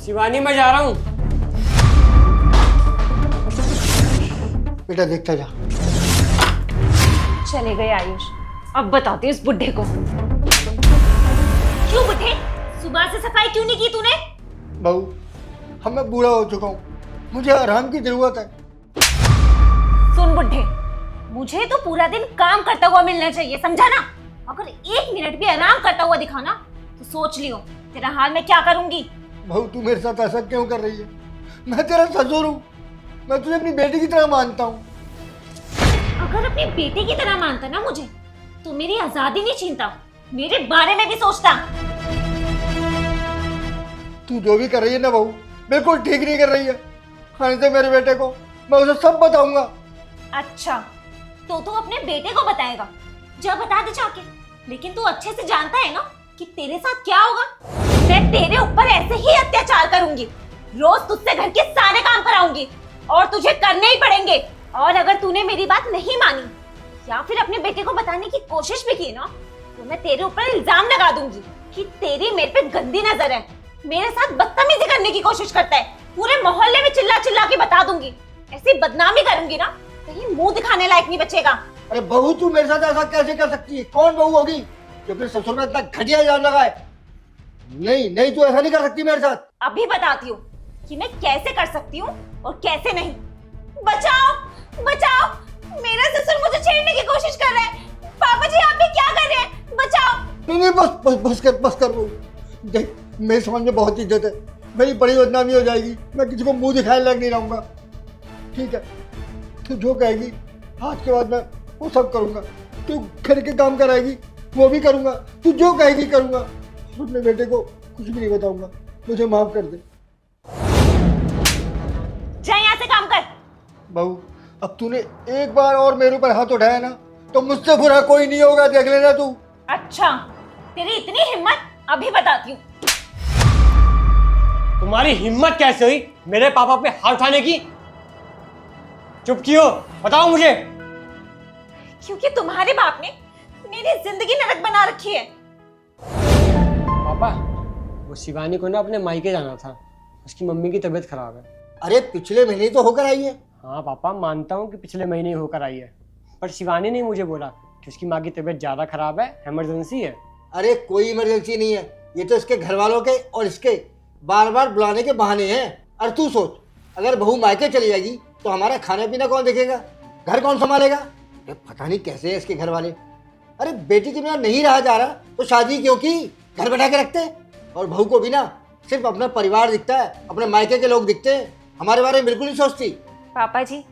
शिवानी मैं जा रहा हूँ। बेटा देखता जा। चले गए आयुष। अब बताती हूँ इस बुढ़े को। क्यों बुढ़े, सुबह से सफाई क्यों नहीं की तूने? बहू, हम मैं बूढ़ा हो चुका हूँ, मुझे आराम की जरूरत है। सुन बुढ़े, मुझे तो पूरा दिन काम करता हुआ मिलना चाहिए, समझा ना? अगर 1 मिनट भी आराम करता हुआ दिखा ना तो सोच लियो तेरा हाल मैं क्या करूंगी। बहू, तू मेरे साथ ऐसा क्यों कर रही है? मैं तेरा ससुर हूँ, मैं तुझे अपनी बेटी की तरह मानता हूँ। अगर अपनी बेटी की तरह मानता ना मुझे तो मेरी आजादी नहीं छीनता, मेरे बारे में भी सोचता। तू जो भी कर रही है ना बहू, बिल्कुल ठीक नहीं कर रही है। खाने से मेरे बेटे को, मैं उसे सब बताऊंगा। अच्छा, तो तू अपने बेटे को बताएगा? जा बता दे जाके। लेकिन तू अच्छे से जानता है ना कि तेरे साथ क्या होगा। मैं तेरे ऊपर ऐसे ही अत्याचार करूंगी, रोज तुझसे घर के सारे काम कराऊंगी और तुझे करने ही पड़ेंगे। और अगर तूने मेरी बात नहीं मानी या फिर अपने बेटे को बताने की कोशिश भी की ना तो मैं तेरे ऊपर इल्जाम लगा दूंगी कि तेरी मेरे पे गंदी नजर है, मेरे साथ बदतमीजी करने की कोशिश करता है। पूरे मोहल्ले में चिल्ला चिल्ला के बता दूंगी, ऐसी बदनामी करूंगी ना कहीं मुंह दिखाने लायक नहीं बचेगा। अरे बहू, तू मेरे साथ ऐसा कैसे कर सकती है? कौन बहू होगी जो फिर ससुर में इतना घटिया इल्जाम लगाए? नहीं नहीं, तू ऐसा नहीं कर सकती मेरे साथ। अभी बताती हूँ कि मैं कैसे कर सकती हूँ और कैसे नहीं। बचाओ बचाओ, मेरा ससुर मुझे छेड़ने की कोशिश कर रहा है। पापा जी, आप भी क्या कर रहे हैं? बचाओ। नहीं नहीं, बस कर बहू। देख, मेरे समाज में बहुत इज्जत है, मेरी बड़ी बदनामी हो जाएगी, मैं किसी को मुंह दिखाने लायक नहीं रहूंगा। ठीक है, तू जो कहेगी आज के बाद मैं वो सब करूंगा। तू घर के काम कराएगी वो भी करूंगा, तू जो कहेगी करूंगा। अपने बेटे को कुछ भी नहीं बताऊंगा, मुझे माफ कर दे। जा यहाँ से काम कर। बहू, अब तूने एक बार और मेरे ऊपर हाथ उठाया ना तो मुझसे बुरा कोई नहीं होगा, देख लेना तू। अच्छा, तेरी इतनी हिम्मत? अभी बताती हूँ। तुम्हारी हिम्मत कैसे हुई मेरे पापा पे हाथ उठाने की? चुप क्यों, बताओ मुझे। क्योंकि तुम्हारे बाप ने मेरी जिंदगी नरक बना रखी है। पापा, वो शिवानी को ना अपने मायके जाना था, उसकी मम्मी की तबीयत खराब है। अरे पिछले महीने ही तो होकर आई है। हाँ पापा, मानता हूँ कि पिछले महीने ही होकर आई है, पर शिवानी ने मुझे बोला कि उसकी माँ की तबीयत ज़्यादा खराब है, इमरजेंसी है। अरे कोई इमरजेंसी नहीं है, ये तो इसके घर वालों के और इसके बार बार बुलाने के बहाने हैं। और तू सोच, अगर बहू मायके चली जाएगी तो हमारा खाना पीना कौन देखेगा, घर कौन संभालेगा? अरे पता नहीं कैसे है इसके घर वाले। अरे बेटी के बिना नहीं रहा जा रहा तो शादी क्यों की, घर बैठा के रखते। और बहू को भी ना सिर्फ अपना परिवार दिखता है, अपने मायके के लोग दिखते हैं, हमारे बारे में बिल्कुल नहीं सोचती। पापा जी,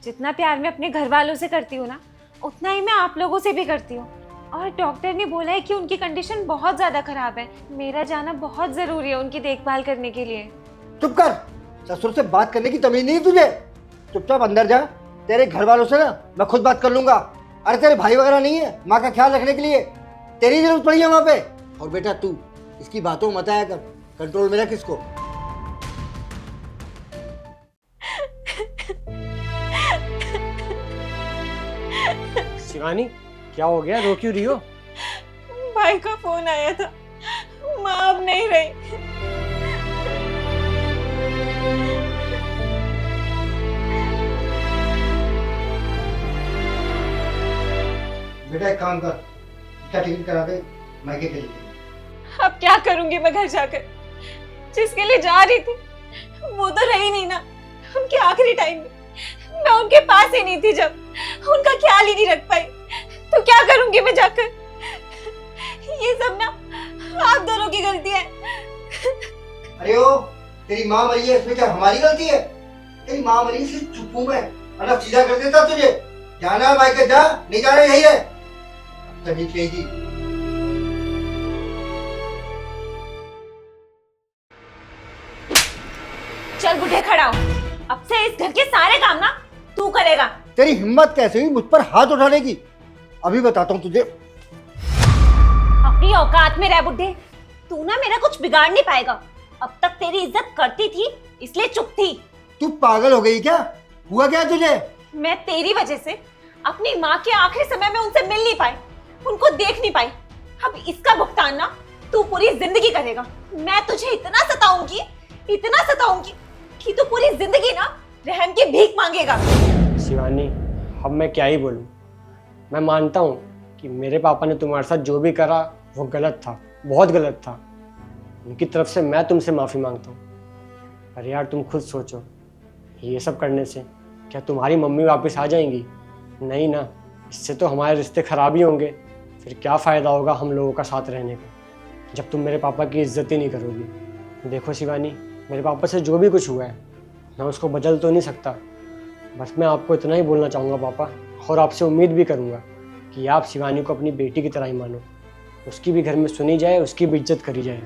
जितना प्यार मैं अपने घर वालों से करती हूँ ना उतना ही मैं आप लोगों से भी करती हूँ। और डॉक्टर ने बोला है कि उनकी कंडीशन बहुत ज़्यादा खराब है, मेरा जाना बहुत ज़रूरी है उनकी देखभाल करने के लिए। चुप कर, ससुर से बात करने की तमीज नहीं तुझे। चुपचाप अंदर जा, तेरे घर वालों से ना मैं खुद बात कर लूंगा। अरे तेरे भाई वगैरह नहीं है माँ का ख्याल रखने के लिए, तेरी जरूरत पड़ी है वहाँ पे। और बेटा तू इसकी बातों मत आया कर, कंट्रोल में रख इसको। शिवानी, क्या हो गया, रो क्यों रही हो? भाई का फोन आया था, माँ अब नहीं रही। बेटा एक काम कर, क्या टिकट करा दे मायके के लिए। अब क्या करूंगी मैं घर जाकर? जिसके लिए जा रही थी वो तो रही नहीं ना। उनके आखिरी टाइम में मैं उनके पास ही नहीं थी, जब उनका ख्याल ही नहीं रख पाई, तो क्या करूंगी मैं जाकर? ये सब ना आप दोनों की गलती है। अरे ओ, तेरी माँ मरी है, इसमें क्या हमारी गलती है? तेरी माँ मरी सिर्फ चुप हूँ मैं, वरना सीधा कर देता तुझे। जाना है मायके जा, नहीं जाना यही है। तभी कहेगी। चल बुढ़े खड़ा हो, अब से इस घर के सारे काम ना तू करेगा। तेरी हिम्मत कैसे हुई मुझ पर हाथ उठाने की? अभी बताता हूँ तुझे। अपनी औकात में रह बुढ़े, तू ना मेरा कुछ बिगाड़ नहीं पाएगा। अब तक तेरी इज्जत करती थी इसलिए चुप थी। तू पागल हो गई क्या? हुआ क्या तुझे? मैं तेरी वजह से अपनी माँ के आखिरी समय में उनसे मिल नहीं पाई, उनको देख नहीं पाई। अब इसका भुगतान ना तू पूरी जिंदगी करेगा। मैं तुझे इतना सताऊंगी इतना सताऊंगी कि तू पूरी जिंदगी ना रहम की भीख मांगेगा। शिवानी, अब मैं क्या ही बोलूँ। मैं मानता हूँ कि मेरे पापा ने तुम्हारे साथ जो भी करा वो गलत था, बहुत गलत था। उनकी तरफ से मैं तुमसे माफ़ी मांगता हूँ। अरे यार, तुम खुद सोचो, ये सब करने से क्या तुम्हारी मम्मी वापस आ जाएंगी? नहीं ना, इससे तो हमारे रिश्ते ख़राब ही होंगे। फिर क्या फ़ायदा होगा हम लोगों का साथ रहने का, जब तुम मेरे पापा की इज्जत ही नहीं करोगी। देखो शिवानी, मेरे पापा से जो भी कुछ हुआ है मैं उसको बदल तो नहीं सकता। बस मैं आपको इतना ही बोलना चाहूँगा पापा, और आपसे उम्मीद भी करूँगा कि आप शिवानी को अपनी बेटी की तरह ही मानो। उसकी भी घर में सुनी जाए, उसकी भी इज्जत करी जाए।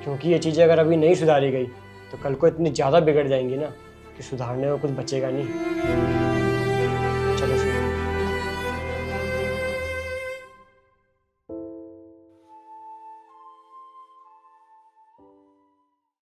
क्योंकि ये चीज़ें अगर अभी नहीं सुधारी गई तो कल को इतनी ज़्यादा बिगड़ जाएंगी ना कि सुधारने को कुछ बचेगा नहीं। चलो शिवानी।